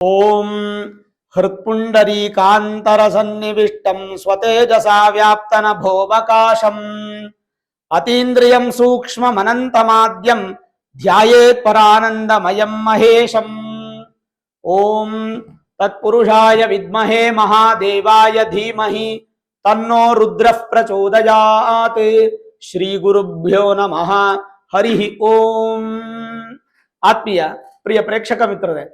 ಓಂ ಹೃತ್ಪುಂಡರೀಕಾಂತರಸನ್ನಿವಿಷ್ಟಂ ಸ್ವತೇಜಸಾ ವ್ಯಾಪ್ತನ ಭೋವಕಾಶಂ ಅತೀಂದ್ರಿಯಂ ಸೂಕ್ಷ್ಮಮನಂತಮಾದ್ಯಂ ಧ್ಯಾಯೇತ್ ಪರಾನಂದಮಯಂ ಮಹೇಶಂ. ಓಂ ತತ್ಪುರುಷಾಯ ವಿದ್ಮಹೇ ಮಹಾದೇವಾಯ ಧೀಮಹಿ ತನ್ನೋ ರುದ್ರಃ ಪ್ರಚೋದಯಾತ್. ಶ್ರೀ ಗುರುಭ್ಯೋ ನಮಃ. ಹರಿ ಓಂ. ಆತ್ಮೀಯ ಪ್ರಿಯ ಪ್ರೇಕ್ಷಕ ಮಿತ್ರರೇ,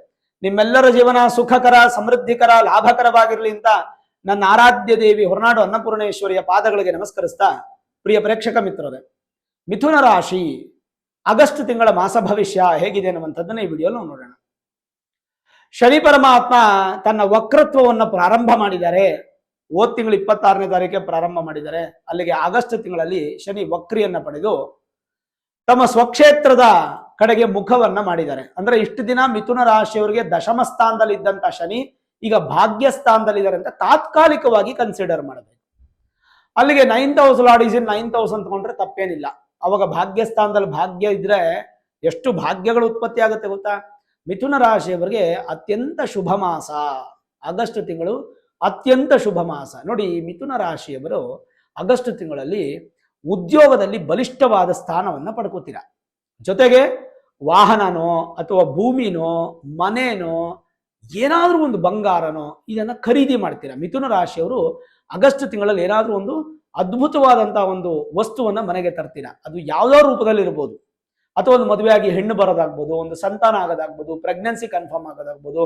ನಿಮ್ಮೆಲ್ಲರ ಜೀವನ ಸುಖಕರ, ಸಮೃದ್ಧಿಕರ, ಲಾಭಕರವಾಗಿರಲಿ ಅಂತ ನನ್ನ ಆರಾಧ್ಯ ದೇವಿ ಹೊರನಾಡು ಅನ್ನಪೂರ್ಣೇಶ್ವರಿಯ ಪಾದಗಳಿಗೆ ನಮಸ್ಕರಿಸ್ತಾ, ಪ್ರಿಯ ಪ್ರೇಕ್ಷಕ ಮಿತ್ರರೇ, ಮಿಥುನ ರಾಶಿ ಆಗಸ್ಟ್ ತಿಂಗಳ ಮಾಸ ಭವಿಷ್ಯ ಹೇಗಿದೆ ಅನ್ನುವಂಥದ್ದನ್ನ ಈ ವಿಡಿಯೋలో ನೋಡೋಣ. ಶನಿ ಪರಮಾತ್ಮ ತನ್ನ ವಕ್ರತ್ವವನ್ನು ಪ್ರಾರಂಭ ಮಾಡಿದ್ದಾರೆ. ಹೋದ ತಿಂಗಳು 26ನೇ ತಾರೀಕಿಗೆ ಪ್ರಾರಂಭ ಮಾಡಿದ್ದಾರೆ. ಅಲ್ಲಿಗೆ ಆಗಸ್ಟ್ ತಿಂಗಳಲ್ಲಿ ಶನಿ ವಕ್ರಿಯನ್ನ ಪಡೆದು ತಮ್ಮ ಸ್ವಕ್ಷೇತ್ರದ ಕಡೆಗೆ ಮುಖವನ್ನ ಮಾಡಿದ್ದಾರೆ. ಅಂದ್ರೆ ಇಷ್ಟು ದಿನ ಮಿಥುನ ರಾಶಿಯವರಿಗೆ ದಶಮ ಸ್ಥಾನದಲ್ಲಿ ಇದ್ದಂತ ಶನಿ ಈಗ ಭಾಗ್ಯ ಸ್ಥಾನದಲ್ಲಿದ್ದಾರೆ ಅಂತ ತಾತ್ಕಾಲಿಕವಾಗಿ ಕನ್ಸಿಡರ್ ಮಾಡಬೇಕು. ಅಲ್ಲಿಗೆ 9th house lord is in 9th house ಅಂದ್ಕೊಂಡ್ರೆ ತಪ್ಪೇನಿಲ್ಲ. ಅವಾಗ ಭಾಗ್ಯ ಸ್ಥಾನದಲ್ಲಿ ಭಾಗ್ಯ ಇದ್ರೆ ಎಷ್ಟು ಭಾಗ್ಯಗಳು ಉತ್ಪತ್ತಿ ಆಗುತ್ತೆ ಗೊತ್ತಾ. ಮಿಥುನ ರಾಶಿಯವರಿಗೆ ಅತ್ಯಂತ ಶುಭ ಮಾಸ ಆಗಸ್ಟ್ ತಿಂಗಳು, ಅತ್ಯಂತ ಶುಭ ಮಾಸ. ನೋಡಿ, ಮಿಥುನ ರಾಶಿಯವರು ಆಗಸ್ಟ್ ತಿಂಗಳಲ್ಲಿ ಉದ್ಯೋಗದಲ್ಲಿ ಬಲಿಷ್ಠವಾದ ಸ್ಥಾನವನ್ನ ಪಡ್ಕೋತೀರ. ಜೊತೆಗೆ ವಾಹನನೋ ಅಥವಾ ಭೂಮಿನೋ ಮನೇನೋ ಏನಾದ್ರೂ ಒಂದು ಬಂಗಾರನೋ ಇದನ್ನ ಖರೀದಿ ಮಾಡ್ತೀರಾ. ಮಿಥುನ ರಾಶಿಯವರು ಆಗಸ್ಟ್ ತಿಂಗಳಲ್ಲಿ ಏನಾದ್ರೂ ಒಂದು ಅದ್ಭುತವಾದಂತಹ ಒಂದು ವಸ್ತುವನ್ನ ಮನೆಗೆ ತರ್ತೀರಾ. ಅದು ಯಾವುದೋ ರೂಪದಲ್ಲಿ ಇರ್ಬೋದು, ಅಥವಾ ಒಂದು ಮದುವೆಯಾಗಿ ಹೆಣ್ಣು ಬರೋದಾಗ್ಬೋದು, ಒಂದು ಸಂತಾನ ಆಗೋದಾಗ್ಬೋದು, ಪ್ರೆಗ್ನೆನ್ಸಿ ಕನ್ಫರ್ಮ್ ಆಗೋದಾಗ್ಬೋದು,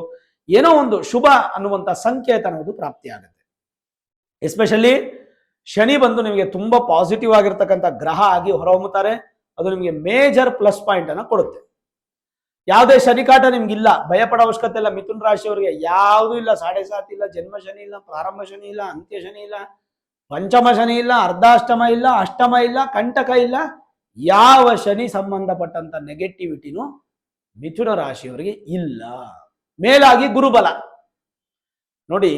ಏನೋ ಒಂದು ಶುಭ ಅನ್ನುವಂಥ ಸಂಕೇತ ಅನ್ನೋದು ಪ್ರಾಪ್ತಿ ಆಗುತ್ತೆ. ಎಸ್ಪೆಷಲಿ ಶನಿ ಬಂದು ನಿಮಗೆ ತುಂಬಾ ಪಾಸಿಟಿವ್ ಆಗಿರ್ತಕ್ಕಂಥ ಗ್ರಹ ಆಗಿ ಹೊರಹೊಮ್ಮುತ್ತಾರೆ. ಅದು ನಿಮಗೆ ಮೇಜರ್ ಪ್ಲಸ್ ಪಾಯಿಂಟ್ ಅನ್ನ ಕೊಡುತ್ತೆ. ಯಾವುದೇ ಶನಿಕಾಟ ನಿಮ್ಗಿಲ್ಲ, ಭಯಪಡೋ ಅವಶ್ಯಕತೆ ಇಲ್ಲ. ಮಿಥುನ ರಾಶಿಯವರಿಗೆ ಯಾವುದೂ ಇಲ್ಲ. 7.5 ಇಲ್ಲ, ಜನ್ಮ ಶನಿ ಇಲ್ಲ, ಪ್ರಾರಂಭ ಶನಿ ಇಲ್ಲ, ಅಂತ್ಯ ಶನಿ ಇಲ್ಲ, ಪಂಚಮ ಶನಿ ಇಲ್ಲ, ಅರ್ಧಾಷ್ಟಮ ಇಲ್ಲ, ಅಷ್ಟಮ ಇಲ್ಲ, ಕಂಟಕ ಇಲ್ಲ. ಯಾವ ಶನಿ ಸಂಬಂಧಪಟ್ಟಂತ ನೆಗೆಟಿವಿಟಿನೂ ಮಿಥುನ ರಾಶಿಯವರಿಗೆ ಇಲ್ಲ. ಮೇಲಾಗಿ ಗುರುಬಲ ನೋಡಿ,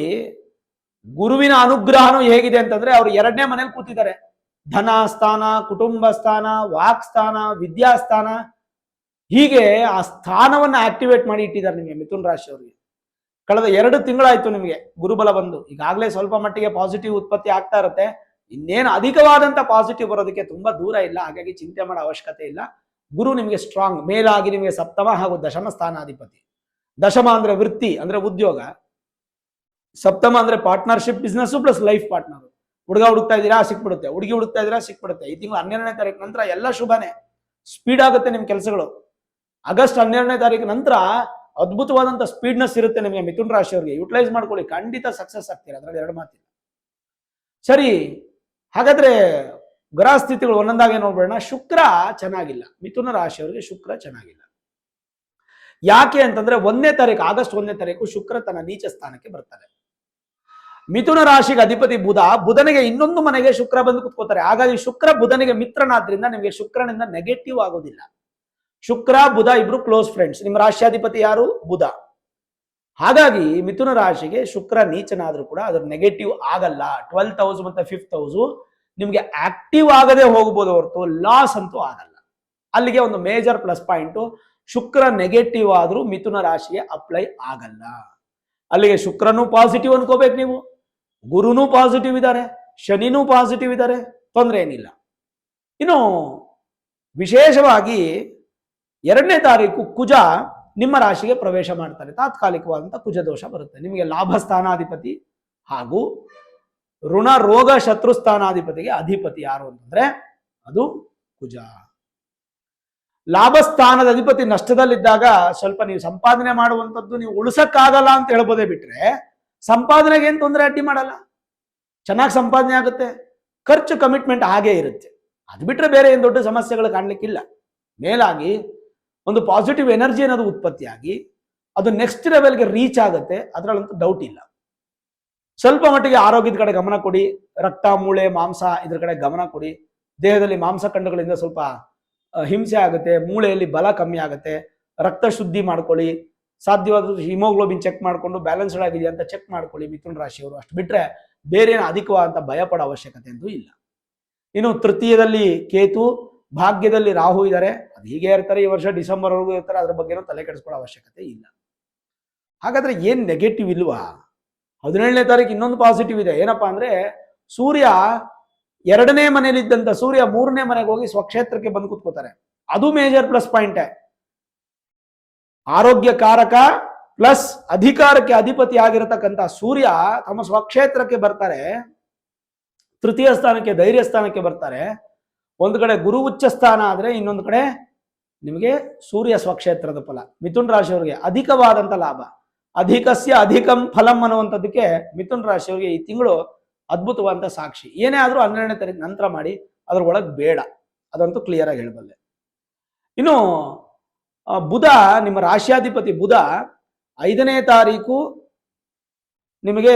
ಗುರುವಿನ ಅನುಗ್ರಹನೂ ಹೇಗಿದೆ ಅಂತಂದ್ರೆ ಅವರು 2ನೇ ಮನೇಲಿ ಕೂತಿದ್ದಾರೆ. ಧನ ಸ್ಥಾನ, ಕುಟುಂಬ ಸ್ಥಾನ, ವಾಕ್ ಸ್ಥಾನ, ವಿದ್ಯಾಸ್ಥಾನ, ಹೀಗೆ ಆ ಸ್ಥಾನವನ್ನ ಆಕ್ಟಿವೇಟ್ ಮಾಡಿ ಇಟ್ಟಿದ್ದಾರೆ ನಿಮಗೆ ಮಿಥುನ ರಾಶಿಯವರಿಗೆ. ಕಳೆದ 2 ತಿಂಗಳಾಯ್ತು ನಿಮಗೆ ಗುರುಬಲ ಬಂದು. ಈಗಾಗಲೇ ಸ್ವಲ್ಪ ಮಟ್ಟಿಗೆ ಪಾಸಿಟಿವ್ ಉತ್ಪತ್ತಿ ಆಗ್ತಾ ಇರುತ್ತೆ. ಇನ್ನೇನು ಅಧಿಕವಾದಂತ ಪಾಸಿಟಿವ್ ಬರೋದಕ್ಕೆ ತುಂಬಾ ದೂರ ಇಲ್ಲ. ಹಾಗಾಗಿ ಚಿಂತೆ ಮಾಡೋ ಅವಶ್ಯಕತೆ ಇಲ್ಲ. ಗುರು ನಿಮಗೆ ಸ್ಟ್ರಾಂಗ್. ಮೇಲಾಗಿ ನಿಮಗೆ ಸಪ್ತಮ ಹಾಗೂ ದಶಮ ಸ್ಥಾನಾಧಿಪತಿ. ದಶಮ ಅಂದ್ರೆ ವೃತ್ತಿ ಅಂದ್ರೆ ಉದ್ಯೋಗ, ಸಪ್ತಮ ಅಂದ್ರೆ partnership business plus life partner. ಹುಡುಗ ಹುಡುಕ್ತಾ ಇದ್ದೀರಾ ಸಿಕ್ಬಿಡುತ್ತೆ, ಹುಡುಗಿ ಹುಡುಕ್ತಾ ಇದ್ದೀರಾ ಸಿಕ್ಬಿಡುತ್ತೆ. ಈ ತಿಂಗಳು 12ನೇ ತಾರೀಕು ನಂತರ ಎಲ್ಲ ಶುಭನೇ. ಸ್ಪೀಡ್ ಆಗುತ್ತೆ ನಿಮ್ ಕೆಲಸಗಳು. ಆಗಸ್ಟ್ 12ನೇ ತಾರೀಕು ನಂತರ ಅದ್ಭುತವಾದಂತ ಸ್ಪೀಡ್ನೆಸ್ ಇರುತ್ತೆ ನಿಮಗೆ ಮಿಥುನ ರಾಶಿಯವರಿಗೆ. ಯುಟಿಲೈಸ್ ಮಾಡ್ಕೊಳ್ಳಿ, ಖಂಡಿತ ಸಕ್ಸಸ್ ಆಗ್ತೀರಾ, ಅದ್ರಲ್ಲಿ 2 ಮಾತಿಲ್ಲ. ಸರಿ, ಹಾಗಾದ್ರೆ ಗ್ರಹ ಸ್ಥಿತಿಗಳು ಒಂದೊಂದಾಗೆ ನೋಡ್ಬೇಡ. ಶುಕ್ರ ಚೆನ್ನಾಗಿಲ್ಲ ಮಿಥುನ ರಾಶಿಯವರಿಗೆ. ಶುಕ್ರ ಚೆನ್ನಾಗಿಲ್ಲ. ಯಾಕೆ ಅಂತಂದ್ರೆ 1ನೇ ತಾರೀಕು, ಆಗಸ್ಟ್ 1ನೇ ತಾರೀಕು ಶುಕ್ರ ತನ್ನ ನೀಚ ಸ್ಥಾನಕ್ಕೆ ಬರ್ತಾರೆ. ಮಿಥುನ ರಾಶಿಗೆ ಅಧಿಪತಿ ಬುಧ, ಬುಧನಿಗೆ ಇನ್ನೊಂದು ಮನೆಗೆ ಶುಕ್ರ ಬಂದು ಕುತ್ಕೋತಾರೆ. ಹಾಗಾಗಿ ಶುಕ್ರ ಬುಧನಿಗೆ ಮಿತ್ರನಾದ್ರಿಂದ ನಿಮಗೆ ಶುಕ್ರನಿಂದ ನೆಗೆಟಿವ್ ಆಗೋದಿಲ್ಲ. ಶುಕ್ರ ಬುಧ ಇಬ್ರು ಕ್ಲೋಸ್ ಫ್ರೆಂಡ್ಸ್. ನಿಮ್ಮ ರಾಶಿಯಾಧಿಪತಿ ಯಾರು? ಬುಧ. ಹಾಗಾಗಿ ಮಿಥುನ ರಾಶಿಗೆ ಶುಕ್ರ ನೀಚನಾದ್ರೂ ಕೂಡ ಅದ್ರ ನೆಗೆಟಿವ್ ಆಗಲ್ಲ. 12th house ಮತ್ತೆ 5th house ನಿಮ್ಗೆ ಆಕ್ಟಿವ್ ಆಗದೆ ಹೋಗ್ಬೋದು ಹೊರತು ಲಾಸ್ ಅಂತೂ ಆಗಲ್ಲ. ಅಲ್ಲಿಗೆ ಒಂದು ಮೇಜರ್ ಪ್ಲಸ್ ಪಾಯಿಂಟ್. ಶುಕ್ರ ನೆಗೆಟಿವ್ ಆದ್ರೂ ಮಿಥುನ ರಾಶಿಗೆ ಅಪ್ಲೈ ಆಗಲ್ಲ. ಅಲ್ಲಿಗೆ ಶುಕ್ರನೂ ಪಾಸಿಟಿವ್ ಅನ್ಕೋಬೇಕು ನೀವು, ಗುರುನೂ ಪಾಸಿಟಿವ್ ಇದ್ದಾರೆ, ಶನಿನೂ ಪಾಸಿಟಿವ್ ಇದ್ದಾರೆ, ತೊಂದರೆ ಏನಿಲ್ಲ. ಇನ್ನು ವಿಶೇಷವಾಗಿ 2ನೇ ತಾರೀಕು ಕುಜ ನಿಮ್ಮ ರಾಶಿಗೆ ಪ್ರವೇಶ ಮಾಡ್ತಾರೆ. ತಾತ್ಕಾಲಿಕವಾದಂಥ ಕುಜ ದೋಷ ಬರುತ್ತೆ. ನಿಮಗೆ ಲಾಭ ಸ್ಥಾನಾಧಿಪತಿ ಹಾಗೂ ಋಣ ರೋಗ ಶತ್ರು ಸ್ಥಾನಾಧಿಪತಿಗೆ ಅಧಿಪತಿ ಯಾರು ಅಂತಂದ್ರೆ ಅದು ಕುಜ. ಲಾಭ ಸ್ಥಾನದ ಅಧಿಪತಿ ನಷ್ಟದಲ್ಲಿದ್ದಾಗ ಸ್ವಲ್ಪ ನೀವು ಸಂಪಾದನೆ ಮಾಡುವಂಥದ್ದು ನೀವು ಉಳಿಸಕ್ಕಾಗಲ್ಲ ಅಂತ ಹೇಳ್ಬೋದೇ ಬಿಟ್ರೆ ಸಂಪಾದನೆಗೆ ಏನು ತೊಂದರೆ ಅಡ್ಡಿ ಮಾಡಲ್ಲ. ಚೆನ್ನಾಗಿ ಸಂಪಾದನೆ ಆಗುತ್ತೆ. ಖರ್ಚು ಕಮಿಟ್ಮೆಂಟ್ ಹಾಗೇ ಇರುತ್ತೆ. ಅದು ಬಿಟ್ರೆ ಬೇರೆ ಏನು ದೊಡ್ಡ ಸಮಸ್ಯೆಗಳು ಕಾಣ್ಲಿಕ್ಕಿಲ್ಲ. ಮೇಲಾಗಿ ಒಂದು ಪಾಸಿಟಿವ್ ಎನರ್ಜಿ ಅನ್ನೋದು ಉತ್ಪತ್ತಿಯಾಗಿ ಅದು ನೆಕ್ಸ್ಟ್ ಲೆವೆಲ್ಗೆ ರೀಚ್ ಆಗುತ್ತೆ, ಅದರಲ್ಲಂತೂ ಡೌಟ್ ಇಲ್ಲ. ಸ್ವಲ್ಪ ಮಟ್ಟಿಗೆ ಆರೋಗ್ಯದ ಕಡೆ ಗಮನ ಕೊಡಿ. ರಕ್ತ, ಮೂಳೆ, ಮಾಂಸ ಇದ್ರ ಕಡೆ ಗಮನ ಕೊಡಿ. ದೇಹದಲ್ಲಿ ಮಾಂಸಖಂಡಗಳಿಂದ ಸ್ವಲ್ಪ ಹಿಂಸೆ ಆಗುತ್ತೆ, ಮೂಳೆಯಲ್ಲಿ ಬಲ ಕಮ್ಮಿ ಆಗುತ್ತೆ. ರಕ್ತ ಶುದ್ಧಿ ಮಾಡ್ಕೊಳ್ಳಿ. ಸಾಧ್ಯವಾದ ಹಿಮೋಗ್ಲೋಬಿನ್ ಚೆಕ್ ಮಾಡಿಕೊಂಡು ಬ್ಯಾಲೆನ್ಸ್ಡ್ ಆಗಿದೆಯಾ ಅಂತ ಚೆಕ್ ಮಾಡ್ಕೊಳ್ಳಿ ಮಿಥುನ ರಾಶಿಯವರು. ಅಷ್ಟು ಬಿಟ್ರೆ ಬೇರೆ ಏನು ಅಧಿಕವಾದಂಥ ಭಯ ಪಡೋ ಅವಶ್ಯಕತೆ ಅಂತೂ ಇಲ್ಲ. ಇನ್ನು ತೃತೀಯದಲ್ಲಿ ಕೇತು, ಭಾಗ್ಯದಲ್ಲಿ ರಾಹು ಇದ್ದಾರೆ. ಅದು ಹೀಗೆ ಇರ್ತಾರೆ. ಈ ವರ್ಷ ಡಿಸೆಂಬರ್ವರೆಗೂ ಇರ್ತಾರೆ. ಅದ್ರ ಬಗ್ಗೆನೂ ತಲೆ ಕೆಡಿಸ್ಕೊಳ್ಳೋ ಅವಶ್ಯಕತೆ ಇಲ್ಲ. ಹಾಗಾದ್ರೆ ಏನ್ ನೆಗೆಟಿವ್ ಇಲ್ವಾ? 17ನೇ ತಾರೀಕು ಇನ್ನೊಂದು ಪಾಸಿಟಿವ್ ಇದೆ. ಏನಪ್ಪಾ ಅಂದ್ರೆ ಸೂರ್ಯ 2ನೇ ಮನೆಯಲ್ಲಿದ್ದಂತ ಸೂರ್ಯ 3ನೇ ಮನೆಗೆ ಹೋಗಿ ಸ್ವಕ್ಷೇತ್ರಕ್ಕೆ ಬಂದು ಕೂತ್ಕೋತಾರೆ. ಅದು ಮೇಜರ್ ಪ್ಲಸ್ ಪಾಯಿಂಟ್. ಆರೋಗ್ಯಕಾರಕ ಪ್ಲಸ್ ಅಧಿಕಾರಕ್ಕೆ ಅಧಿಪತಿ ಆಗಿರತಕ್ಕಂತ ಸೂರ್ಯ ತಮ್ಮ ಸ್ವಕ್ಷೇತ್ರಕ್ಕೆ ಬರ್ತಾರೆ. ತೃತೀಯ ಸ್ಥಾನಕ್ಕೆ, ಧೈರ್ಯ ಸ್ಥಾನಕ್ಕೆ ಬರ್ತಾರೆ. ಒಂದು ಕಡೆ ಗುರು ಉಚ್ಚ ಸ್ಥಾನ ಆದ್ರೆ, ಇನ್ನೊಂದು ಕಡೆ ನಿಮಗೆ ಸೂರ್ಯ ಸ್ವಕ್ಷೇತ್ರದ ಫಲ. ಮಿಥುನ್ ರಾಶಿಯವರಿಗೆ ಅಧಿಕವಾದಂತ ಲಾಭ. ಅಧಿಕಸ್ಯ ಅಧಿಕಂ ಫಲಂ ಅನ್ನುವಂಥದ್ದಕ್ಕೆ ಮಿಥುನ್ ರಾಶಿಯವರಿಗೆ ಈ ತಿಂಗಳು ಅದ್ಭುತವಾದಂತ ಸಾಕ್ಷಿ. ಏನೇ ಆದ್ರೂ 12ನೇ ತಾರೀಕು ನಂತರ ಮಾಡಿ, ಅದ್ರ ಒಳಗೆ ಬೇಡ, ಅದಂತೂ ಕ್ಲಿಯರ್ ಆಗಿ ಹೇಳಬಲ್ಲೆ. ಇನ್ನು ಬುಧ, ನಿಮ್ಮ ರಾಶ್ಯಾಧಿಪತಿ ಬುಧ 5ನೇ ತಾರೀಕು ನಿಮಗೆ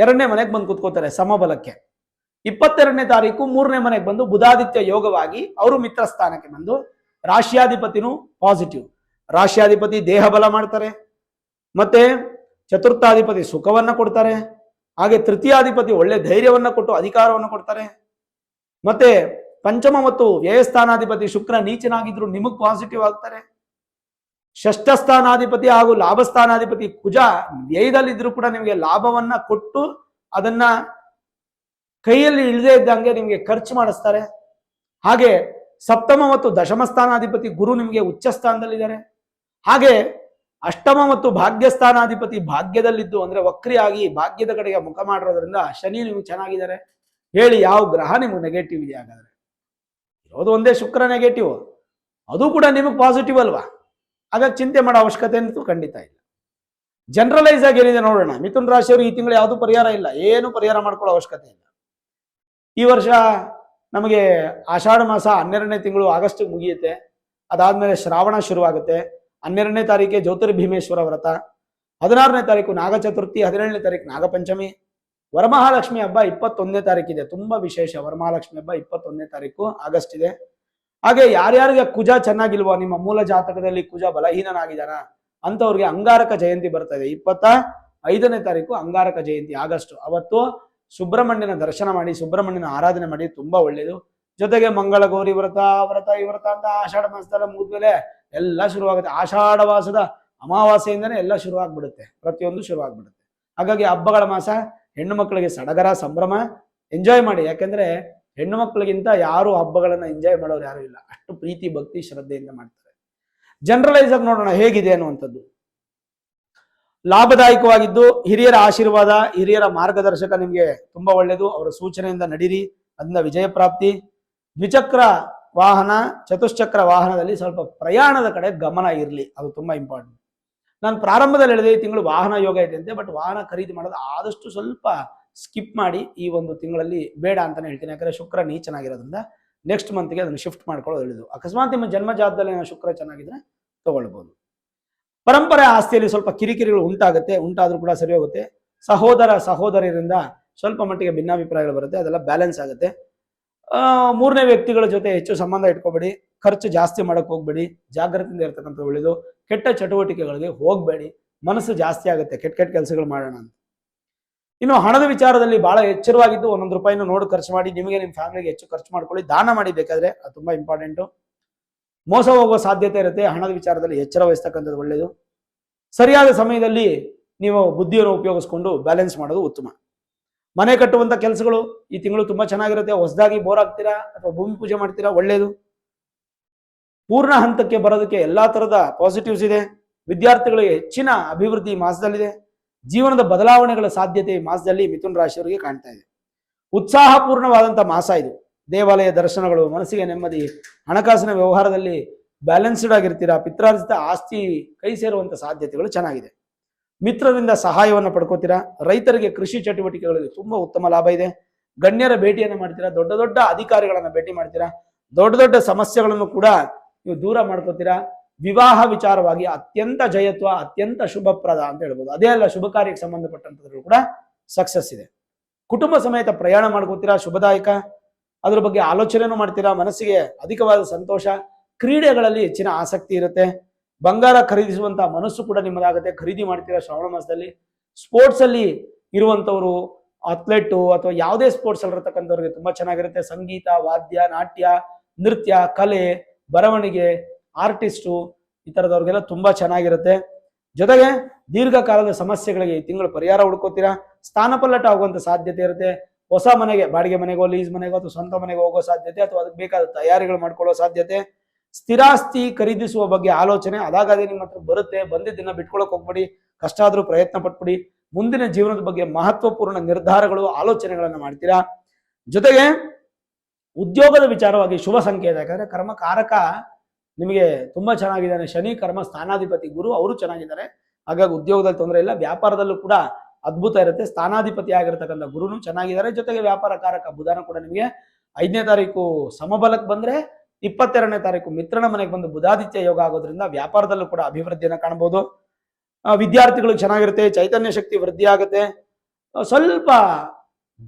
2ನೇ ಮನೆಗೆ ಬಂದು ಕೂತ್ಕೋತಾರೆ ಸಮಬಲಕ್ಕೆ. 22ನೇ ತಾರೀಕು 3ನೇ ಮನೆಗೆ ಬಂದು ಬುಧಾದಿತ್ಯ ಯೋಗವಾಗಿ ಅವರು ಮಿತ್ರ ಸ್ಥಾನಕ್ಕೆ ಬಂದು, ರಾಶ್ಯಾಧಿಪತಿನೂ ಪಾಸಿಟಿವ್. ರಾಶ್ಯಾಧಿಪತಿ ದೇಹ ಬಲ ಮಾಡ್ತಾರೆ, ಮತ್ತೆ ಚತುರ್ಥಾಧಿಪತಿ ಸುಖವನ್ನ ಕೊಡ್ತಾರೆ, ಹಾಗೆ ತೃತೀಯಾಧಿಪತಿ ಒಳ್ಳೆ ಧೈರ್ಯವನ್ನ ಕೊಟ್ಟು ಅಧಿಕಾರವನ್ನು ಕೊಡ್ತಾರೆ. ಮತ್ತೆ ಪಂಚಮ ಮತ್ತು ವ್ಯಯಸ್ಥಾನಾಧಿಪತಿ ಶುಕ್ರ ನೀಚನಾಗಿದ್ರು ನಿಮಗ್ ಪಾಸಿಟಿವ್ ಆಗ್ತಾರೆ. ಷಷ್ಠ ಸ್ಥಾನಾಧಿಪತಿ ಹಾಗೂ ಲಾಭಸ್ಥಾನಾಧಿಪತಿ ಕುಜ ವ್ಯಯದಲ್ಲಿದ್ರು ಕೂಡ ನಿಮಗೆ ಲಾಭವನ್ನ ಕೊಟ್ಟು ಅದನ್ನ ಕೈಯಲ್ಲಿ ಇಳದೇ ಇದ್ದಂಗೆ ನಿಮಗೆ ಖರ್ಚು ಮಾಡಿಸ್ತಾರೆ. ಹಾಗೆ ಸಪ್ತಮ ಮತ್ತು ದಶಮ ಸ್ಥಾನಾಧಿಪತಿ ಗುರು ನಿಮಗೆ ಉಚ್ಚ ಸ್ಥಾನದಲ್ಲಿದ್ದಾರೆ. ಹಾಗೆ ಅಷ್ಟಮ ಮತ್ತು ಭಾಗ್ಯಸ್ಥಾನಾಧಿಪತಿ ಭಾಗ್ಯದಲ್ಲಿದ್ದು ಅಂದ್ರೆ ವಕ್ರಿಯಾಗಿ ಭಾಗ್ಯದ ಕಡೆಗೆ ಮುಖ ಮಾಡಿರೋದ್ರಿಂದ ಶನಿ ನಿಮಗೆ ಚೆನ್ನಾಗಿದ್ದಾರೆ. ಹೇಳಿ ಯಾವ ಗ್ರಹ ನಿಮಗೆ ನೆಗೆಟಿವ್ ಇದೆ? ಹಾಗಾದ್ರೆ ಇರೋದು ಒಂದೇ ಶುಕ್ರ ನೆಗೆಟಿವ್, ಅದು ಕೂಡ ನಿಮಗೆ ಪಾಸಿಟಿವ್ ಅಲ್ವಾ? ಹಾಗಾಗಿ ಚಿಂತೆ ಮಾಡೋ ಅವಶ್ಯಕತೆ ಅಂತೂ ಖಂಡಿತ ಇಲ್ಲ. ಜನರಲೈಸ್ ಆಗಿ ಏನಿದೆ ನೋಡೋಣ. ಮಿಥುನ್ ರಾಶಿಯವರು ಈ ತಿಂಗಳು ಯಾವುದು ಪರಿಹಾರ ಇಲ್ಲ, ಏನು ಪರಿಹಾರ ಮಾಡ್ಕೊಳ್ಳೋ ಅವಶ್ಯಕತೆ ಇಲ್ಲ. ಈ ವರ್ಷ ನಮಗೆ ಆಷಾಢ ಮಾಸ 12ನೇ ತಿಂಗಳು ಆಗಸ್ಟ್ ಮುಗಿಯುತ್ತೆ. ಅದಾದ್ಮೇಲೆ ಶ್ರಾವಣ ಶುರುವಾಗುತ್ತೆ. 12ನೇ ತಾರೀಕೆ ಜ್ಯೋತಿರ್ಭೀಮೇಶ್ವರ ವ್ರತ, 16ನೇ ತಾರೀಕು ನಾಗ ಚತುರ್ಥಿ, 17ನೇ ತಾರೀಕು ನಾಗಪಂಚಮಿ. ವರಮಹಾಲಕ್ಷ್ಮಿ ಹಬ್ಬ 21ನೇ ತಾರೀಕಿದೆ, ತುಂಬಾ ವಿಶೇಷ. ವರಮಹಾಲಕ್ಷ್ಮಿ ಹಬ್ಬ 21ನೇ ತಾರೀಕು ಆಗಸ್ಟ್ ಇದೆ. ಹಾಗೆ ಯಾರ್ಯಾರಿಗೆ ಕುಜ ಚೆನ್ನಾಗಿಲ್ವೋ, ನಿಮ್ಮ ಮೂಲ ಜಾತಕದಲ್ಲಿ ಕುಜ ಬಲಹೀನನಾಗಿದ್ದಾನ ಅಂತವ್ರಿಗೆ ಅಂಗಾರಕ ಜಯಂತಿ ಬರ್ತಾ ಇದೆ. 25ನೇ ತಾರೀಕು ಅಂಗಾರಕ ಜಯಂತಿ ಆಗಸ್ಟ್. ಅವತ್ತು ಸುಬ್ರಹ್ಮಣ್ಯನ ದರ್ಶನ ಮಾಡಿ, ಸುಬ್ರಹ್ಮಣ್ಯನ ಆರಾಧನೆ ಮಾಡಿ, ತುಂಬಾ ಒಳ್ಳೇದು. ಜೊತೆಗೆ ಮಂಗಳ ಗೌರಿ ವ್ರತ ಈ ವ್ರತ ಅಂತ ಆಷಾಢ ಮಾಸದಲ್ಲ ಮುಗಿದ್ಮೇಲೆ ಎಲ್ಲ ಶುರುವಾಗುತ್ತೆ. ಆಷಾಢ ಮಾಸದ ಅಮಾವಾಸ್ಯೆಯಿಂದನೇ ಎಲ್ಲ ಶುರುವಾಗ್ಬಿಡುತ್ತೆ, ಪ್ರತಿಯೊಂದು ಶುರುವಾಗ್ಬಿಡುತ್ತೆ. ಹಾಗಾಗಿ ಹಬ್ಬಗಳ ಮಾಸ, ಹೆಣ್ಣು ಮಕ್ಕಳಿಗೆ ಸಡಗರ ಸಂಭ್ರಮ, ಎಂಜಾಯ್ ಮಾಡಿ. ಯಾಕೆಂದ್ರೆ ಹೆಣ್ಣು ಮಕ್ಕಳಿಗಿಂತ ಯಾರು ಹಬ್ಬಗಳನ್ನ ಎಂಜಾಯ್ ಮಾಡೋರು ಯಾರು ಇಲ್ಲ, ಅಷ್ಟು ಪ್ರೀತಿ ಭಕ್ತಿ ಶ್ರದ್ಧೆಯಿಂದ ಮಾಡ್ತಾರೆ. ಜನರಲೈಸ್ ಆಗಿ ನೋಡೋಣ ಹೇಗಿದೆ ಅನ್ನುವಂಥದ್ದು. ಲಾಭದಾಯಕವಾಗಿದ್ದು, ಹಿರಿಯರ ಆಶೀರ್ವಾದ, ಹಿರಿಯರ ಮಾರ್ಗದರ್ಶಕ ನಿಮಗೆ ತುಂಬಾ ಒಳ್ಳೆಯದು. ಅವರ ಸೂಚನೆಯಿಂದ ನಡೀರಿ, ಅದನ್ನ ವಿಜಯ ಪ್ರಾಪ್ತಿ. ದ್ವಿಚಕ್ರ ವಾಹನ, ಚತುಶ್ಚಕ್ರ ವಾಹನದಲ್ಲಿ ಸ್ವಲ್ಪ ಪ್ರಯಾಣದ ಕಡೆ ಗಮನ ಇರಲಿ, ಅದು ತುಂಬಾ ಇಂಪಾರ್ಟೆಂಟ್. ನಾನು ಪ್ರಾರಂಭದಲ್ಲಿ ಹೇಳಿದೆ ಈ ತಿಂಗಳು ವಾಹನ ಯೋಗ ಇದೆ ಅಂತೆ, ಬಟ್ ವಾಹನ ಖರೀದಿ ಮಾಡೋದು ಆದಷ್ಟು ಸ್ವಲ್ಪ ಸ್ಕಿಪ್ ಮಾಡಿ, ಈ ಒಂದು ತಿಂಗಳಲ್ಲಿ ಬೇಡ ಅಂತಾನೆ ಹೇಳ್ತೀನಿ. ಯಾಕಂದ್ರೆ ಶುಕ್ರ ನೀಚನಾಗಿರೋದ್ರಿಂದ ನೆಕ್ಸ್ಟ್ ಮಂತ್ಗೆ ಅದನ್ನು ಶಿಫ್ಟ್ ಮಾಡ್ಕೊಳ್ಳೋದು ಒಳ್ಳೆಯದು. ಅಕಸ್ಮಾತ್ ನಿಮ್ಮ ಜನ್ಮ ಜಾತಕದಲ್ಲಿ ಶುಕ್ರ ಚೆನ್ನಾಗಿದ್ರೆ ತಗೊಳ್ಬಹುದು. ಪರಂಪರೆ ಆಸ್ತಿಯಲ್ಲಿ ಸ್ವಲ್ಪ ಕಿರಿಕಿರಿಗಳು ಉಂಟಾದ್ರೂ ಕೂಡ ಸರಿ ಹೋಗುತ್ತೆ. ಸಹೋದರರಿಂದ ಸ್ವಲ್ಪ ಮಟ್ಟಿಗೆ ಭಿನ್ನಾಭಿಪ್ರಾಯಗಳು ಬರುತ್ತೆ, ಅದೆಲ್ಲ ಬ್ಯಾಲೆನ್ಸ್ ಆಗುತ್ತೆ. 3ನೇ ವ್ಯಕ್ತಿಗಳ ಜೊತೆ ಹೆಚ್ಚು ಸಂಬಂಧ ಇಟ್ಕೋಬೇಡಿ, ಖರ್ಚು ಜಾಸ್ತಿ ಮಾಡಕ್ ಹೋಗ್ಬೇಡಿ, ಜಾಗ್ರತೆಯಿಂದ ಇರ್ತಕ್ಕಂಥ ಒಳ್ಳೆಯದು. ಕೆಟ್ಟ ಚಟುವಟಿಕೆಗಳಿಗೆ ಹೋಗ್ಬೇಡಿ, ಮನಸ್ಸು ಜಾಸ್ತಿ ಆಗುತ್ತೆ ಕೆಟ್ಟ ಕೆಲಸಗಳು ಮಾಡೋಣ ಅಂತ. ಇನ್ನು ಹಣದ ವಿಚಾರದಲ್ಲಿ ಬಹಳ ಎಚ್ಚರವಾಗಿದ್ದು, 1 ರೂಪಾಯಿನೂ ನೋಡಿ ಖರ್ಚು ಮಾಡಿ. ನಿಮಗೆ ನಿಮ್ಮ ಫ್ಯಾಮಿಲಿಗೆ ಹೆಚ್ಚು ಖರ್ಚು ಮಾಡ್ಕೊಳ್ಳಿ, ದಾನ ಮಾಡಿ ಬೇಕಾದ್ರೆ, ಅದು ತುಂಬಾ ಇಂಪಾರ್ಟೆಂಟು. ಮೋಸ ಹೋಗುವ ಸಾಧ್ಯತೆ ಇರುತ್ತೆ, ಹಣದ ವಿಚಾರದಲ್ಲಿ ಎಚ್ಚರ ವಹಿಸ್ತಕ್ಕಂಥದ್ದು ಒಳ್ಳೆಯದು. ಸರಿಯಾದ ಸಮಯದಲ್ಲಿ ನೀವು ಬುದ್ಧಿಯನ್ನು ಉಪಯೋಗಿಸ್ಕೊಂಡು ಬ್ಯಾಲೆನ್ಸ್ ಮಾಡೋದು ಉತ್ತಮ. ಮನೆ ಕಟ್ಟುವಂತ ಕೆಲಸಗಳು ಈ ತಿಂಗಳು ತುಂಬಾ ಚೆನ್ನಾಗಿರುತ್ತೆ. ಹೊಸದಾಗಿ ಬೋರ್ ಆಗ್ತೀರಾ ಅಥವಾ ಭೂಮಿ ಪೂಜೆ ಮಾಡ್ತೀರಾ, ಒಳ್ಳೆಯದು. ಪೂರ್ಣ ಹಂತಕ್ಕೆ ಬರೋದಕ್ಕೆ ಎಲ್ಲಾ ತರದ ಪಾಸಿಟಿವ್ಸ್ ಇದೆ. ವಿದ್ಯಾರ್ಥಿಗಳಿಗೆ ಹೆಚ್ಚಿನ ಅಭಿವೃದ್ಧಿ ಮಾಸದಲ್ಲಿದೆ. ಜೀವನದ ಬದಲಾವಣೆಗಳ ಸಾಧ್ಯತೆ ಈ ಮಾಸದಲ್ಲಿ ಮಿಥುನ್ ರಾಶಿಯವರಿಗೆ ಕಾಣ್ತಾ ಇದೆ. ಉತ್ಸಾಹಪೂರ್ಣವಾದಂಥ ಮಾಸ ಇದು. ದೇವಾಲಯ ದರ್ಶನಗಳು, ಮನಸ್ಸಿಗೆ ನೆಮ್ಮದಿ, ಹಣಕಾಸಿನ ವ್ಯವಹಾರದಲ್ಲಿ ಬ್ಯಾಲೆನ್ಸ್ಡ್ ಆಗಿರ್ತೀರಾ. ಪಿತ್ರಾರ್ಜಿತ ಆಸ್ತಿ ಕೈ ಸೇರುವಂತ ಸಾಧ್ಯತೆಗಳು ಚೆನ್ನಾಗಿದೆ. ಮಿತ್ರರಿಂದ ಸಹಾಯವನ್ನು ಪಡ್ಕೋತೀರಾ. ರೈತರಿಗೆ ಕೃಷಿ ಚಟುವಟಿಕೆಗಳಲ್ಲಿ ತುಂಬಾ ಉತ್ತಮ ಲಾಭ ಇದೆ. ಗಣ್ಯರ ಭೇಟಿಯನ್ನು ಮಾಡ್ತೀರಾ, ದೊಡ್ಡ ಅಧಿಕಾರಿಗಳನ್ನ ಭೇಟಿ ಮಾಡ್ತೀರಾ. ದೊಡ್ಡ ಸಮಸ್ಯೆಗಳನ್ನು ಕೂಡ ನೀವು ದೂರ ಮಾಡ್ಕೋತೀರಾ. ವಿವಾಹ ವಿಚಾರವಾಗಿ ಅತ್ಯಂತ ಜಯತ್ವ, ಅತ್ಯಂತ ಶುಭಪ್ರದ ಅಂತ ಹೇಳ್ಬೋದು. ಅದೇ ಅಲ್ಲ, ಶುಭ ಕಾರ್ಯಕ್ಕೆ ಸಂಬಂಧಪಟ್ಟಂತದ್ದು ಕೂಡ ಸಕ್ಸಸ್ ಇದೆ. ಕುಟುಂಬ ಸಮೇತ ಪ್ರಯಾಣ ಮಾಡ್ಕೋತೀರಾ, ಶುಭದಾಯಕ. ಅದ್ರ ಬಗ್ಗೆ ಆಲೋಚನೆನೂ ಮಾಡ್ತೀರಾ, ಮನಸ್ಸಿಗೆ ಅಧಿಕವಾದ ಸಂತೋಷ. ಕ್ರೀಡೆಗಳಲ್ಲಿ ಹೆಚ್ಚಿನ ಆಸಕ್ತಿ ಇರುತ್ತೆ. ಬಂಗಾರ ಖರೀದಿಸುವಂತ ಮನಸ್ಸು ಕೂಡ ನಿಮ್ಮದಾಗುತ್ತೆ, ಖರೀದಿ ಮಾಡ್ತೀರಾ ಶ್ರಾವಣ ಮಾಸದಲ್ಲಿ. ಸ್ಪೋರ್ಟ್ಸ್ ಅಲ್ಲಿ ಇರುವಂತವ್ರು, ಅಥ್ಲೆಟ್ ಅಥವಾ ಯಾವುದೇ ಸ್ಪೋರ್ಟ್ಸ್ ಅಲ್ಲಿ ಇರತಕ್ಕಂಥವ್ರಿಗೆ ತುಂಬಾ ಚೆನ್ನಾಗಿರುತ್ತೆ. ಸಂಗೀತ, ವಾದ್ಯ, ನಾಟ್ಯ, ನೃತ್ಯ, ಕಲೆ, ಬರವಣಿಗೆ, ಆರ್ಟಿಸ್ಟು, ಈ ತರದವ್ರಿಗೆಲ್ಲ ತುಂಬಾ ಚೆನ್ನಾಗಿರುತ್ತೆ. ಜೊತೆಗೆ ದೀರ್ಘಕಾಲದ ಸಮಸ್ಯೆಗಳಿಗೆ ಈ ತಿಂಗಳು ಪರಿಹಾರ ಹುಡ್ಕೋತೀರಾ. ಸ್ಥಾನಪಲ್ಲಟ ಆಗುವಂತ ಸಾಧ್ಯತೆ ಇರುತ್ತೆ. ಹೊಸ ಮನೆಗೆ, ಬಾಡಿಗೆ ಮನೆಗೋ, ಲೀಸ್ ಮನೆಗೋ ಅಥವಾ ಸ್ವಂತ ಮನೆಗೆ ಹೋಗೋ ಸಾಧ್ಯತೆ, ಅಥವಾ ಅದಕ್ಕೆ ಬೇಕಾದ ತಯಾರಿಗಳು ಮಾಡ್ಕೊಳ್ಳೋ ಸಾಧ್ಯತೆ. ಸ್ಥಿರಾಸ್ತಿ ಖರೀದಿಸುವ ಬಗ್ಗೆ ಆಲೋಚನೆ ಅದಾಗದೇ ನಿಮ್ಮ ಹತ್ರ ಬರುತ್ತೆ. ಬಂದಿದ್ದನ್ನ ಬಿಟ್ಕೊಳಕ್ ಹೋಗ್ಬೇಡಿ, ಕಷ್ಟ ಆದ್ರೂ ಪ್ರಯತ್ನ ಪಟ್ಬಿಡಿ. ಮುಂದಿನ ಜೀವನದ ಬಗ್ಗೆ ಮಹತ್ವಪೂರ್ಣ ನಿರ್ಧಾರಗಳು, ಆಲೋಚನೆಗಳನ್ನ ಮಾಡ್ತೀರಾ. ಜೊತೆಗೆ ಉದ್ಯೋಗದ ವಿಚಾರವಾಗಿ ಶುಭ ಸಂಕೇತ, ಯಾಕಂದ್ರೆ ಕರ್ಮಕಾರಕ ನಿಮಗೆ ತುಂಬಾ ಚೆನ್ನಾಗಿದ್ದಾನೆ. ಶನಿ ಕರ್ಮ ಸ್ಥಾನಾಧಿಪತಿ ಗುರು, ಅವರು ಚೆನ್ನಾಗಿದ್ದಾರೆ. ಹಾಗಾಗಿ ಉದ್ಯೋಗದಲ್ಲಿ ತೊಂದರೆ ಇಲ್ಲ. ವ್ಯಾಪಾರದಲ್ಲೂ ಕೂಡ ಅದ್ಭುತ ಇರುತ್ತೆ. ಸ್ಥಾನಾಧಿಪತಿ ಆಗಿರ್ತಕ್ಕಂಥ ಗುರುನು ಚೆನ್ನಾಗಿದ್ದಾರೆ. ಜೊತೆಗೆ ವ್ಯಾಪಾರ ಕಾರಕ ಬುಧನ ಕೂಡ ನಿಮಗೆ 5ನೇ ತಾರೀಕು ಸಮಬಲಕ್ಕೆ ಬಂದ್ರೆ 22ನೇ ತಾರೀಕು ಮಿತ್ರನ ಮನೆಗೆ ಬಂದು ಬುಧಾದಿತ್ಯ ಯೋಗ ಆಗೋದ್ರಿಂದ ವ್ಯಾಪಾರದಲ್ಲೂ ಕೂಡ ಅಭಿವೃದ್ಧಿಯನ್ನು ಕಾಣಬಹುದು. ವಿದ್ಯಾರ್ಥಿಗಳು ಚೆನ್ನಾಗಿರುತ್ತೆ. ಚೈತನ್ಯ ಶಕ್ತಿ ವೃದ್ಧಿ ಆಗುತ್ತೆ. ಸ್ವಲ್ಪ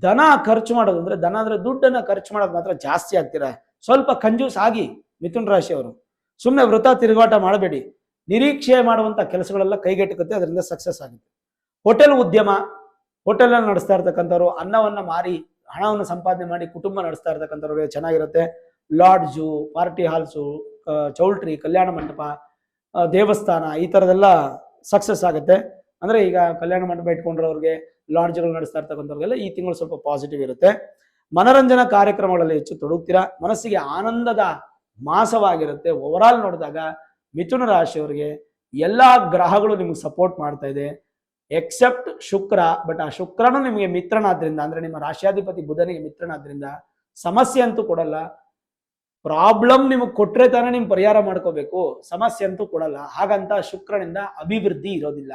ಧನ ಖರ್ಚು ಮಾಡೋದು, ಅಂದ್ರೆ ಧನ ಅಂದ್ರೆ ದುಡ್ಡನ್ನ ಖರ್ಚು ಮಾಡೋದು ಮಾತ್ರ ಜಾಸ್ತಿ ಆಗ್ತೀರಾ. ಸ್ವಲ್ಪ ಕಂಜೂಸ್ ಆಗಿ ಮಿಥುನ ರಾಶಿಯವರು. ಸುಮ್ಮನೆ ವೃಥಾ ತಿರುಗಾಟ ಮಾಡಬೇಡಿ. ನಿರೀಕ್ಷೆ ಮಾಡುವಂತ ಕೆಲಸಗಳೆಲ್ಲ ಕೈಗೆಟುಕುತ್ತೆ, ಅದರಿಂದ ಸಕ್ಸಸ್ ಆಗುತ್ತೆ. ಹೋಟೆಲ್ ಉದ್ಯಮ, ಹೋಟೆಲ್ ನಡೆಸ್ತಾ ಇರ್ತಕ್ಕಂಥವ್ರು, ಅನ್ನವನ್ನ ಮಾರಿ ಹಣವನ್ನು ಸಂಪಾದನೆ ಮಾಡಿ ಕುಟುಂಬ ನಡೆಸ್ತಾ ಇರ್ತಕ್ಕಂಥವ್ರಿಗೆ ಚೆನ್ನಾಗಿರುತ್ತೆ. Lodge, party halls, choultry, Kalyana Mantapa, ದೇವಸ್ಥಾನ, ಈ ತರದೆಲ್ಲ ಸಕ್ಸಸ್ ಆಗುತ್ತೆ. ಅಂದ್ರೆ ಈಗ ಕಲ್ಯಾಣ ಮಂಟಪ ಇಟ್ಕೊಂಡಿರೋರಿಗೆ, ಲಾಡ್ಜ್ಗಳು ನಡೆಸ್ತಾ ಇರ್ತಕ್ಕಂಥವ್ರಿಗೆಲ್ಲ ಈ ತಿಂಗಳು ಸ್ವಲ್ಪ ಪಾಸಿಟಿವ್ ಇರುತ್ತೆ. ಮನರಂಜನಾ ಕಾರ್ಯಕ್ರಮಗಳಲ್ಲಿ ಹೆಚ್ಚು ತೊಡಗ್ತೀರಾ. ಮನಸ್ಸಿಗೆ ಆನಂದದ ಮಾಸವಾಗಿರುತ್ತೆ. ಓವರ್ ಆಲ್ ನೋಡಿದಾಗ ಮಿಥುನ ರಾಶಿಯವರಿಗೆ ಎಲ್ಲಾ ಗ್ರಹಗಳು ನಿಮ್ಗೆ ಸಪೋರ್ಟ್ ಮಾಡ್ತಾ ಇದೆ, ಎಕ್ಸೆಪ್ಟ್ ಶುಕ್ರ. ಬಟ್ ಆ ಶುಕ್ರನು ನಿಮಗೆ ಮಿತ್ರನಾದ್ರಿಂದ, ಅಂದ್ರೆ ನಿಮ್ಮ ರಾಶಿಯಾಧಿಪತಿ ಬುಧನಿಗೆ ಮಿತ್ರನಾದ್ರಿಂದ ಸಮಸ್ಯೆ ಅಂತೂ ಕೊಡಲ್ಲ. ಪ್ರಾಬ್ಲಮ್ ನಿಮಗೆ ಕೊಟ್ರೆ ತಾನೇ ನಿಮ್ ಪರಿಹಾರ ಮಾಡ್ಕೋಬೇಕು, ಸಮಸ್ಯೆ ಅಂತೂ ಕೊಡಲ್ಲ. ಹಾಗಂತ ಶುಕ್ರನಿಂದ ಅಭಿವೃದ್ಧಿ ಇರೋದಿಲ್ಲ.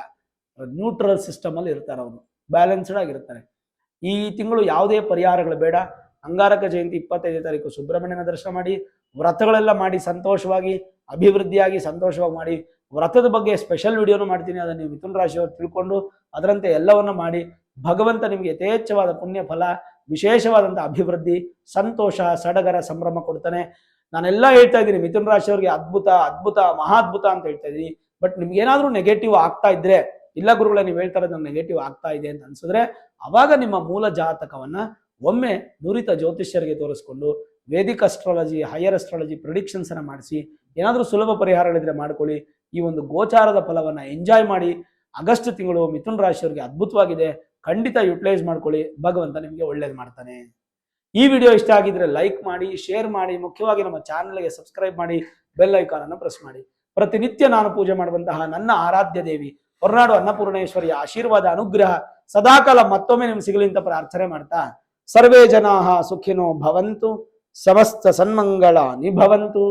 ನ್ಯೂಟ್ರಲ್ ಸಿಸ್ಟಮ್ ಅಲ್ಲಿ ಇರ್ತಾರೆ, ಅವರು ಬ್ಯಾಲೆನ್ಸ್ಡ್ ಆಗಿರ್ತಾರೆ. ಈ ತಿಂಗಳು ಯಾವುದೇ ಪರಿಹಾರಗಳು ಬೇಡ. ಅಂಗಾರಕ ಜಯಂತಿ 25ನೇ ತಾರೀಕು ಸುಬ್ರಹ್ಮಣ್ಯನ ದರ್ಶನ ಮಾಡಿ, ವ್ರತಗಳೆಲ್ಲ ಮಾಡಿ ಸಂತೋಷವಾಗಿ, ಅಭಿವೃದ್ಧಿಯಾಗಿ ಸಂತೋಷವಾಗಿ ಮಾಡಿ. ವ್ರತದ ಬಗ್ಗೆ ಸ್ಪೆಷಲ್ ವಿಡಿಯೋನು ಮಾಡ್ತೀನಿ, ಅದನ್ನು ನೀವು ಮಿಥುನ ರಾಶಿಯವರು ತಿಳ್ಕೊಂಡು ಅದರಂತೆ ಎಲ್ಲವನ್ನ ಮಾಡಿ. ಭಗವಂತ ನಿಮಗೆ ಯಥೇಚ್ಛವಾದ ಪುಣ್ಯ ಫಲ, ವಿಶೇಷವಾದಂಥ ಅಭಿವೃದ್ಧಿ, ಸಂತೋಷ, ಸಡಗರ, ಸಂಭ್ರಮ ಕೊಡ್ತಾನೆ. ನಾನೆಲ್ಲ ಹೇಳ್ತಾ ಇದ್ದೀನಿ ಮಿಥುನ ರಾಶಿಯವರಿಗೆ ಅದ್ಭುತ, ಅದ್ಭುತ, ಮಹಾದ್ಭುತ ಅಂತ ಹೇಳ್ತಾ ಇದ್ದೀನಿ. ಬಟ್ ನಿಮ್ಗೆ ಏನಾದ್ರೂ ನೆಗೆಟಿವ್ ಆಗ್ತಾ ಇದ್ರೆ, ಇಲ್ಲ ಗುರುಗಳೇ ನೀವು ಹೇಳ್ತಾ ಇರೋದು ನೆಗೆಟಿವ್ ಆಗ್ತಾ ಇದೆ ಅಂತ ಅನ್ಸಿದ್ರೆ, ಅವಾಗ ನಿಮ್ಮ ಮೂಲ ಜಾತಕವನ್ನ ಒಮ್ಮೆ ನುರಿತ ಜ್ಯೋತಿಷ್ಯರಿಗೆ ತೋರಿಸ್ಕೊಂಡು Vedic astrology, higher astrology predictions ಅನ್ನ ಮಾಡಿಸಿ, ಏನಾದ್ರೂ ಸುಲಭ ಪರಿಹಾರಗಳಿದ್ರೆ ಮಾಡ್ಕೊಳ್ಳಿ. ಈ ಒಂದು ಗೋಚಾರದ ಫಲವನ್ನ ಎಂಜಾಯ್ ಮಾಡಿ. ಆಗಸ್ಟ್ ತಿಂಗಳು ಮಿಥುನ ರಾಶಿಯವರಿಗೆ ಅದ್ಭುತವಾಗಿದೆ. ಖಂಡಿತ ಯುಟಿಲೈಸ್ ಮಾಡ್ಕೊಳ್ಳಿ. ಭಗವಂತ ನಿಮಗೆ ಒಳ್ಳೇದು ಮಾಡ್ತಾನೆ. ಈ ವಿಡಿಯೋ ಇಷ್ಟ ಆಗಿದ್ರೆ ಲೈಕ್ ಮಾಡಿ, ಶೇರ್ ಮಾಡಿ, ಮುಖ್ಯವಾಗಿ ನಮ್ಮ ಚಾನಲ್ಗೆ ಸಬ್ಸ್ಕ್ರೈಬ್ ಮಾಡಿ, ಬೆಲ್ ಐಕಾನ್ ಅನ್ನು ಪ್ರೆಸ್ ಮಾಡಿ. ಪ್ರತಿನಿತ್ಯ ನಾನು ಪೂಜೆ ಮಾಡುವಂತಹ ನನ್ನ ಆರಾಧ್ಯ ದೇವಿ ಹೊರನಾಡು ಅನ್ನಪೂರ್ಣೇಶ್ವರಿಯ ಆಶೀರ್ವಾದ, ಅನುಗ್ರಹ ಸದಾಕಾಲ ಮತ್ತೊಮ್ಮೆ ನಿಮ್ಗೆ ಸಿಗಲಿ ಅಂತ ಪ್ರಾರ್ಥನೆ ಮಾಡ್ತಾ, ಸರ್ವೇ ಜನಾಃ ಸುಖಿನೋ ಭವಂತು, ಸಮಸ್ತ ಸನ್ಮಂಗಳ ನಿಭವಂತು.